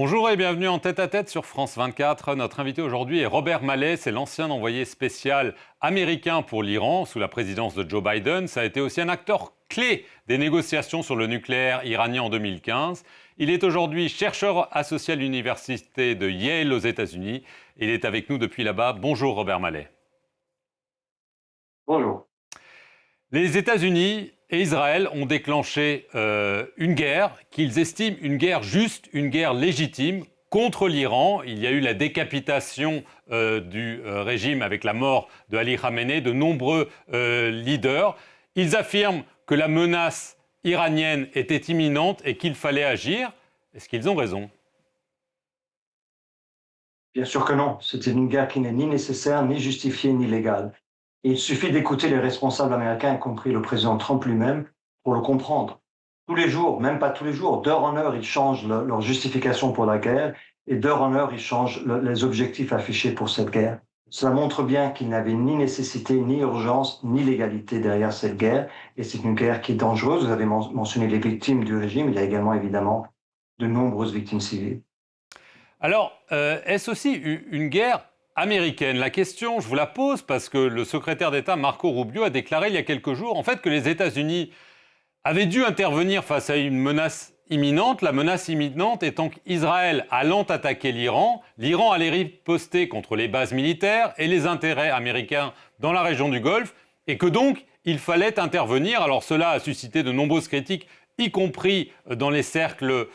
Bonjour et bienvenue en tête-à-tête sur France 24. Notre invité aujourd'hui est Robert Malley, c'est l'ancien envoyé spécial américain pour l'Iran sous la présidence de Joe Biden. Ça a été aussi un acteur clé des négociations sur le nucléaire iranien en 2015. Il est aujourd'hui chercheur associé à l'université de Yale aux États-Unis. Il est avec nous depuis là-bas. Bonjour Robert Malley. Bonjour. Les États-Unis et Israël ont déclenché une guerre qu'ils estiment une guerre juste, une guerre légitime contre l'Iran. Il y a eu la décapitation du régime avec la mort de Ali Khamenei, de nombreux leaders. Ils affirment que la menace iranienne était imminente et qu'il fallait agir. Est-ce qu'ils ont raison? Bien sûr que non. C'était une guerre qui n'est ni nécessaire, ni justifiée, ni légale. Et il suffit d'écouter les responsables américains, y compris le président Trump lui-même, pour le comprendre. Tous les jours, même pas tous les jours, d'heure en heure, ils changent leur justification pour la guerre et d'heure en heure, ils changent les objectifs affichés pour cette guerre. Cela montre bien qu'il n'avait ni nécessité, ni urgence, ni légalité derrière cette guerre. Et c'est une guerre qui est dangereuse. Vous avez mentionné les victimes du régime. Il y a également, évidemment, de nombreuses victimes civiles. Alors, est-ce aussi une guerre américaine? La question, je vous la pose parce que le secrétaire d'État Marco Rubio a déclaré il y a quelques jours en fait que les États-Unis avaient dû intervenir face à une menace imminente, la menace imminente étant qu'Israël allant attaquer l'Iran, l'Iran allait riposter contre les bases militaires et les intérêts américains dans la région du Golfe, et que donc il fallait intervenir. Alors cela a suscité de nombreuses critiques, y compris dans les cercles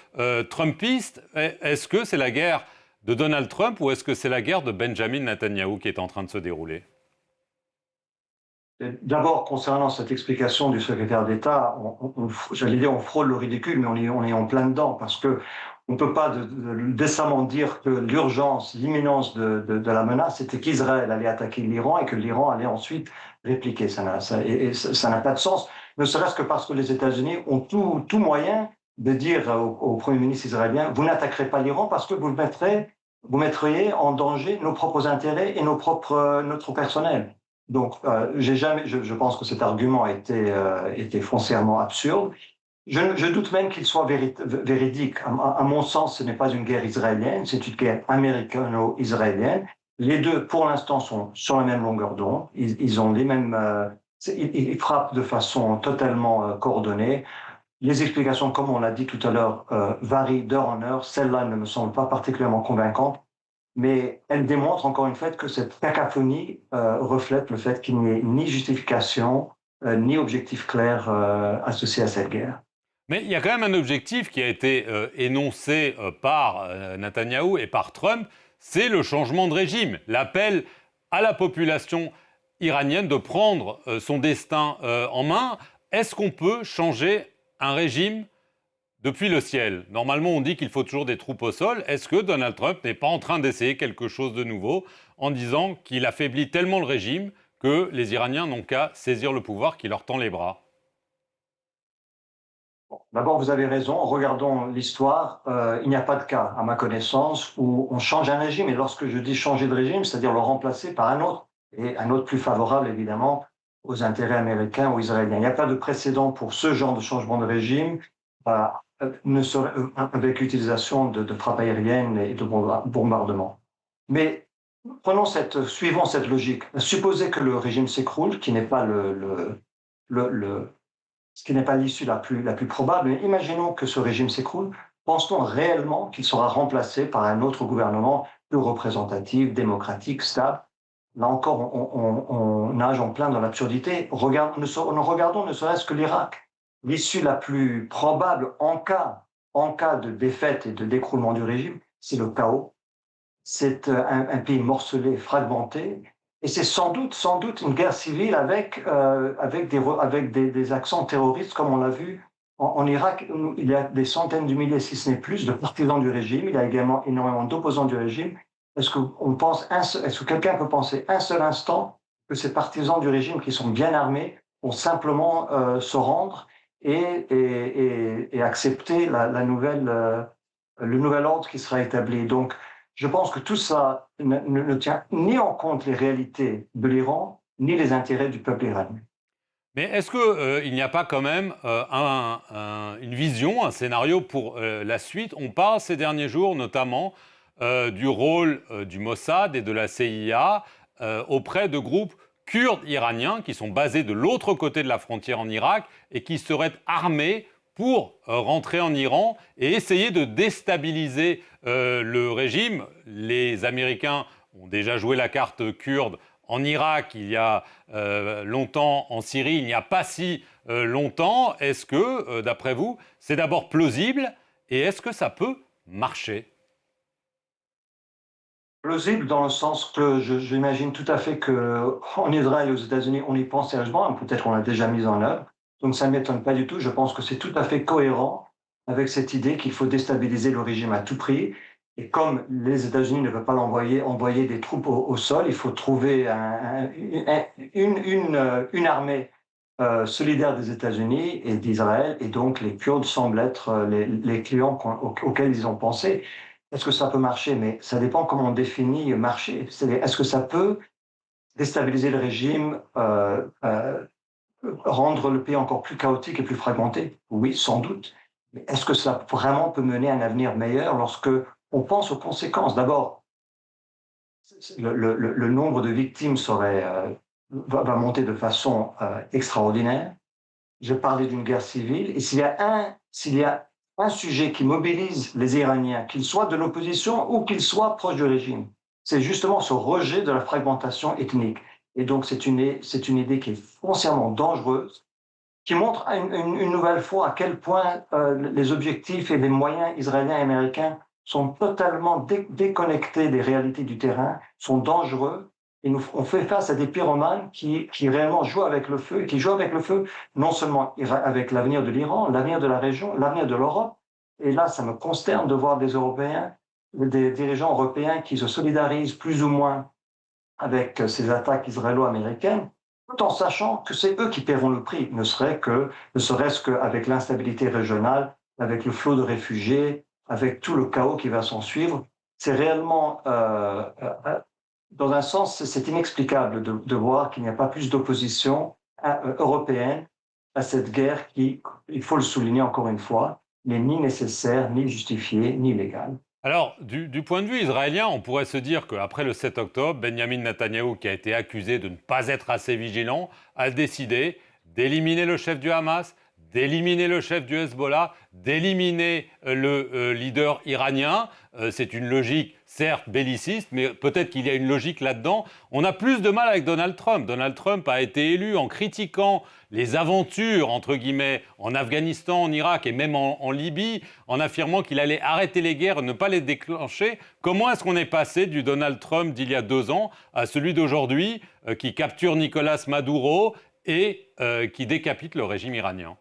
trumpistes. Est-ce que c'est la guerre de Donald Trump ou est-ce que c'est la guerre de Benjamin Netanyahou qui est en train de se dérouler? D'abord, concernant cette explication du secrétaire d'État, j'allais dire on frôle le ridicule, mais on est en plein dedans, parce que on ne peut pas décemment dire que l'urgence, l'imminence de la menace, c'était qu'Israël allait attaquer l'Iran et que l'Iran allait ensuite répliquer. Ça n'a pas de sens, ne serait-ce que parce que les États-Unis ont tout moyen de dire au Premier ministre israélien, vous n'attaquerez pas l'Iran parce que vous mettriez en danger nos propres intérêts et notre personnel. Donc, je pense que cet argument a été foncièrement absurde. Je doute même qu'il soit véridique. À mon sens, ce n'est pas une guerre israélienne, c'est une guerre américano-israélienne. Les deux, pour l'instant, sont sur la même longueur d'onde. Ils ont les mêmes, ils frappent de façon totalement coordonnée. Les explications, comme on l'a dit tout à l'heure, varient d'heure en heure. Celle-là ne me semble pas particulièrement convaincante. Mais elle démontre encore une fois que cette cacophonie reflète le fait qu'il n'y ait ni justification, ni objectif clair associé à cette guerre. Mais il y a quand même un objectif qui a été énoncé par Netanyahou et par Trump, c'est le changement de régime, l'appel à la population iranienne de prendre son destin en main. Est-ce qu'on peut changer un régime depuis le ciel? Normalement, on dit qu'il faut toujours des troupes au sol. Est-ce que Donald Trump n'est pas en train d'essayer quelque chose de nouveau en disant qu'il affaiblit tellement le régime que les Iraniens n'ont qu'à saisir le pouvoir qui leur tend les bras? D'abord, vous avez raison. Regardons l'histoire. Il n'y a pas de cas, à ma connaissance, où on change un régime. Et lorsque je dis changer de régime, c'est-à-dire le remplacer par un autre, et un autre plus favorable, évidemment, aux intérêts américains ou israéliens. Il n'y a pas de précédent pour ce genre de changement de régime, avec l'utilisation de frappes aériennes et de bombardements. Mais suivons cette logique. Supposez que le régime s'écroule, qui n'est pas ce qui n'est pas l'issue la plus probable, mais imaginons que ce régime s'écroule. Pense-t-on réellement qu'il sera remplacé par un autre gouvernement plus représentatif, démocratique, stable? Là encore, on nage en plein dans l'absurdité. Regardons ne serait-ce que l'Irak. L'issue la plus probable en cas de défaite et de d'écroulement du régime, c'est le chaos. C'est un pays morcelé, fragmenté, et c'est sans doute une guerre civile avec des accents terroristes, comme on l'a vu en Irak. Où il y a des centaines de milliers, si ce n'est plus, de partisans du régime. Il y a également énormément d'opposants du régime. Est-ce que quelqu'un peut penser un seul instant que ces partisans du régime, qui sont bien armés, vont simplement se rendre et accepter le nouvel ordre qui sera établi? Donc, je pense que tout ça ne tient ni en compte les réalités de l'Iran, ni les intérêts du peuple iranien. Mais est-ce qu'il n'y a pas quand même une vision, un scénario pour la suite? On parle ces derniers jours notamment du rôle du Mossad et de la CIA auprès de groupes kurdes iraniens qui sont basés de l'autre côté de la frontière en Irak et qui seraient armés pour rentrer en Iran et essayer de déstabiliser le régime. Les Américains ont déjà joué la carte kurde en Irak, il y a longtemps, en Syrie, il n'y a pas si longtemps. Est-ce que, d'après vous, c'est d'abord plausible et est-ce que ça peut marcher? Plausible dans le sens que j'imagine tout à fait qu'en Israël et aux États-Unis, on y pense sérieusement, peut-être qu'on l'a déjà mis en œuvre, donc ça ne m'étonne pas du tout. Je pense que c'est tout à fait cohérent avec cette idée qu'il faut déstabiliser le régime à tout prix. Et comme les États-Unis ne veulent pas envoyer des troupes au sol, il faut trouver une armée solidaire des États-Unis et d'Israël, et donc les Kurdes semblent être les clients auxquels ils ont pensé. Est-ce que ça peut marcher? Mais ça dépend comment on définit marcher. C'est-à-dire, est-ce que ça peut déstabiliser le régime, rendre le pays encore plus chaotique et plus fragmenté? Oui, sans doute. Mais est-ce que ça vraiment peut mener à un avenir meilleur lorsque on pense aux conséquences? D'abord, le nombre de victimes va monter de façon extraordinaire. Je parlais d'une guerre civile, et s'il y a un sujet qui mobilise les Iraniens, qu'ils soient de l'opposition ou qu'ils soient proches du régime, c'est justement ce rejet de la fragmentation ethnique. Et donc c'est une idée qui est foncièrement dangereuse, qui montre une nouvelle fois à quel point les objectifs et les moyens israéliens et américains sont totalement déconnectés des réalités du terrain, sont dangereux. Et on fait face à des pyromanes qui réellement jouent avec le feu, et qui jouent avec le feu non seulement avec l'avenir de l'Iran, l'avenir de la région, l'avenir de l'Europe. Et là, ça me consterne de voir des Européens, des dirigeants européens qui se solidarisent plus ou moins avec ces attaques israélo-américaines, tout en sachant que c'est eux qui paieront le prix, ne serait-ce qu'avec l'instabilité régionale, avec le flot de réfugiés, avec tout le chaos qui va s'en suivre. C'est réellement, dans un sens, c'est inexplicable de voir qu'il n'y a pas plus d'opposition européenne à cette guerre qui, il faut le souligner encore une fois, n'est ni nécessaire, ni justifiée, ni légale. Alors, du point de vue israélien, on pourrait se dire qu'après le 7 octobre, Benjamin Netanyahou, qui a été accusé de ne pas être assez vigilant, a décidé d'éliminer le chef du Hamas, d'éliminer le chef du Hezbollah, d'éliminer le leader iranien. C'est une logique, certes, belliciste, mais peut-être qu'il y a une logique là-dedans. On a plus de mal avec Donald Trump. Donald Trump a été élu en critiquant les aventures, entre guillemets, en Afghanistan, en Irak et même en Libye, en affirmant qu'il allait arrêter les guerres et ne pas les déclencher. Comment est-ce qu'on est passé du Donald Trump d'il y a 2 ans à celui d'aujourd'hui qui capture Nicolas Maduro et qui décapite le régime iranien?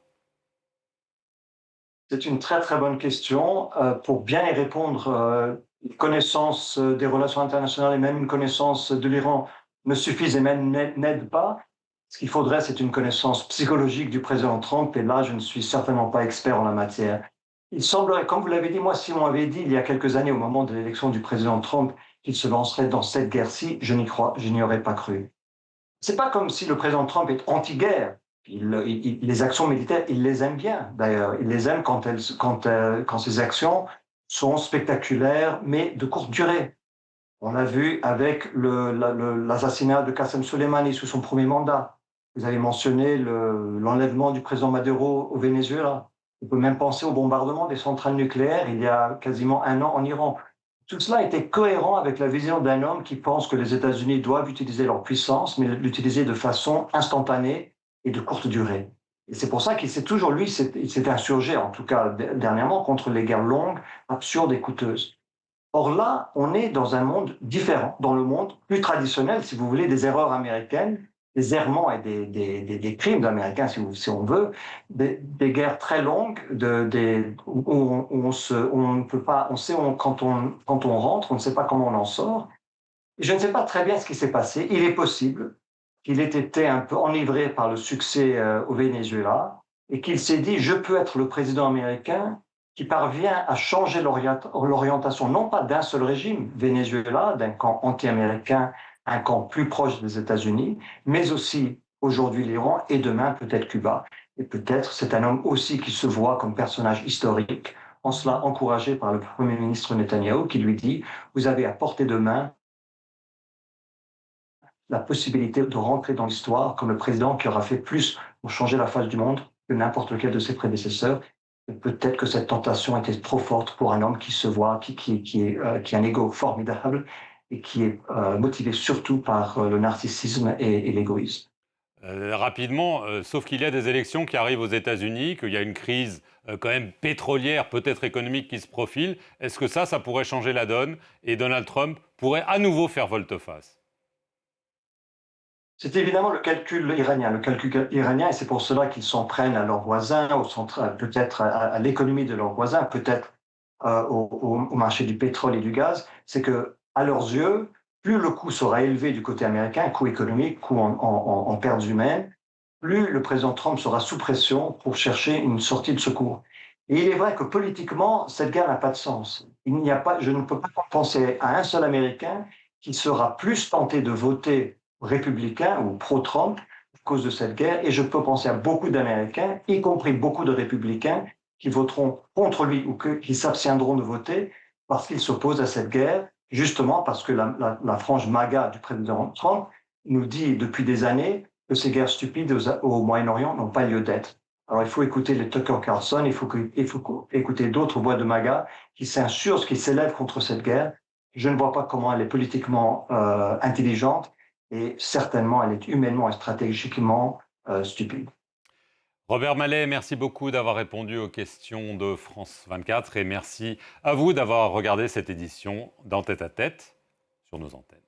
C'est une très très bonne question. Pour bien y répondre, une connaissance des relations internationales et même une connaissance de l'Iran ne suffisent et même n'aident pas. Ce qu'il faudrait, c'est une connaissance psychologique du président Trump, et là, je ne suis certainement pas expert en la matière. Il semblerait, comme vous l'avez dit, moi, si on m'avait dit il y a quelques années, au moment de l'élection du président Trump, qu'il se lancerait dans cette guerre-ci, je n'y aurais pas cru. C'est pas comme si le président Trump est anti-guerre. Les actions militaires, il les aime bien, d'ailleurs. Il les aime quand ces actions sont spectaculaires, mais de courte durée. On l'a vu avec l'assassinat de Qassem Soleimani sous son premier mandat. Vous avez mentionné l'enlèvement du président Maduro au Venezuela. On peut même penser au bombardement des centrales nucléaires il y a quasiment un an en Iran. Tout cela était cohérent avec la vision d'un homme qui pense que les États-Unis doivent utiliser leur puissance, mais l'utiliser de façon instantanée et de courte durée. Et c'est pour ça qu'il s'est toujours, lui, il s'est insurgé, en tout cas dernièrement, contre les guerres longues, absurdes et coûteuses. Or là, on est dans un monde différent, dans le monde plus traditionnel, si vous voulez, des erreurs américaines, des errements et des crimes d'Américains, si on veut, des guerres très longues, où on ne peut pas, on sait quand on rentre, on ne sait pas comment on en sort. Je ne sais pas très bien ce qui s'est passé. Il est possible qu'il ait été un peu enivré par le succès au Venezuela et qu'il s'est dit, je peux être le président américain qui parvient à changer l'orientation, non pas d'un seul régime, Venezuela, d'un camp anti-américain, un camp plus proche des États-Unis, mais aussi aujourd'hui l'Iran et demain peut-être Cuba. Et peut-être c'est un homme aussi qui se voit comme personnage historique, en cela encouragé par le Premier ministre Netanyahou qui lui dit « Vous avez à portée de main la possibilité de rentrer dans l'histoire comme le président qui aura fait plus pour changer la face du monde que n'importe lequel de ses prédécesseurs. Et peut-être que cette tentation était trop forte pour un homme qui se voit, qui a un ego formidable et qui est motivé surtout par le narcissisme et l'égoïsme. Rapidement, sauf qu'il y a des élections qui arrivent aux États-Unis, qu'il y a une crise quand même pétrolière, peut-être économique qui se profile. Est-ce que ça pourrait changer la donne et Donald Trump pourrait à nouveau faire volte-face? C'est évidemment le calcul iranien, et c'est pour cela qu'ils s'en prennent à leurs voisins, peut-être à l'économie de leurs voisins, peut-être au marché du pétrole et du gaz. C'est que, à leurs yeux, plus le coût sera élevé du côté américain, coût économique, coût en pertes humaines, plus le président Trump sera sous pression pour chercher une sortie de secours. Et il est vrai que politiquement, cette guerre n'a pas de sens. Je ne peux pas penser à un seul Américain qui sera plus tenté de voter républicain ou pro-Trump à cause de cette guerre. Et je peux penser à beaucoup d'Américains, y compris beaucoup de républicains, qui voteront contre lui ou qui s'abstiendront de voter parce qu'ils s'opposent à cette guerre, justement parce que la frange MAGA du président Trump nous dit depuis des années que ces guerres stupides au Moyen-Orient n'ont pas lieu d'être. Alors il faut écouter les Tucker Carlson, il faut écouter d'autres voix de MAGA qui s'insurgent, qui s'élèvent contre cette guerre. Je ne vois pas comment elle est politiquement intelligente et certainement elle est humainement et stratégiquement stupide. Robert Mallet, merci beaucoup d'avoir répondu aux questions de France 24 et merci à vous d'avoir regardé cette édition d'En Tête à Tête sur nos antennes.